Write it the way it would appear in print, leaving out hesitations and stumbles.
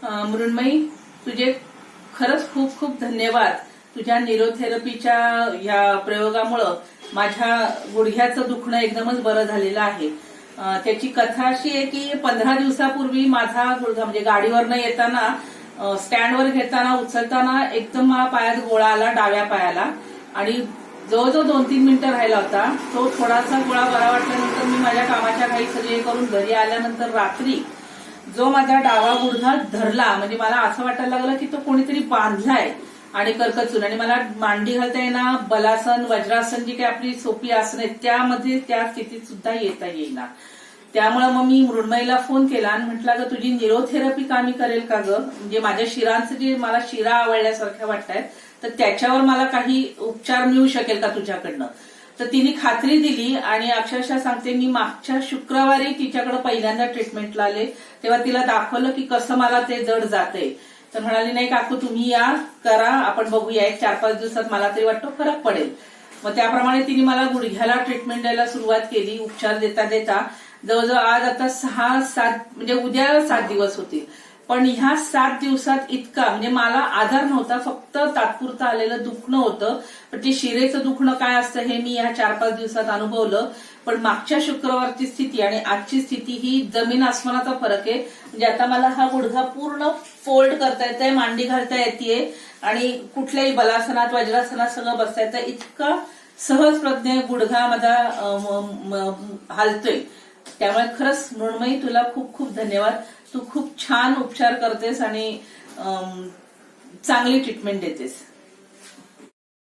मृण्मयी, तुझे खरंच खूप खूप धन्यवाद. तुझ्या न्यूरोथेरपीच्या या प्रयोगामुळं माझ्या गुडघ्याचं दुखणं एकदमच बरं झालेलं आहे. त्याची कथा अशी आहे की 15 दिवसापूर्वी माझा गुडघा म्हणजे गाडीवरनं येताना स्टँडवर घेताना उचलताना एकदम मला पायात गोळा आला, डाव्या पायाला, आणि जवळजवळ 2-3 मिनिटं राहिला होता. तो थोडासा गोळा बरा वाटल्यानंतर मी माझ्या कामाच्या काही सगळे करून घरी आल्यानंतर रात्री जो माझा डावा गुडघा धरला, म्हणजे मला असं वाटायला लागलं की तो कोणीतरी बांधलाय आणि करकचून, आणि मला मांडी घालता येईना, बलासन, वज्रासन, जी काही आपली सोपी आसन आहेत त्यामध्ये त्या स्थितीत सुद्धा येता येईना. त्यामुळे मग मी मृण्मयीला फोन केला आणि म्हटलं ग तुझी न्यूरोथेरपी का मी करेल का ग, म्हणजे माझ्या शिरांचं जे मला शिरा आवडल्यासारख्या वाटतायत तर त्याच्यावर मला काही उपचार मिळू शकेल का तुझ्याकडनं. तर तिने खात्री दिली आणि अक्षरशः सांगते मी मागच्या शुक्रवारी तिच्याकडे पहिल्यांदा ट्रीटमेंटला आले तेव्हा तिला दाखवलं की कसं मला ते जड जातंय. तर म्हणाली नाही काकू तुम्ही या, करा, आपण बघूया, 1-4-5 दिवसात मला तरी वाटतं फरक पडेल. मग त्याप्रमाणे तिने मला गुडघ्याला ट्रीटमेंट द्यायला सुरुवात केली. उपचार देता देता जवळजवळ आज आता 6-7 म्हणजे उद्या 7 दिवस होतील. पण ह्या 7 दिवसात इतका म्हणजे मला आधार नव्हता, फक्त तात्पुरतं आलेलं दुखणं होतं. पण ते शिरेचं दुखणं काय असतं हे मी या 4-5 दिवसात अनुभवलं. पण मागच्या शुक्रवारची स्थिती आणि आजची स्थिती ही जमीन आसमानाचा फरक आहे. म्हणजे आता मला हा गुडघा पूर्ण फोल्ड करता येतोय, मांडी घालता येते आणि कुठल्याही बलासनात, वज्रासनात सगळं बसता येतं. इतका सहज प्रज्ञ गुडघा माझा हालतोय. त्यामुळे खरंच मृण्मयी तुला खूप खूप धन्यवाद. तू खूप छान उपचार करतेस आणि चांगली ट्रीटमेंट देतेस.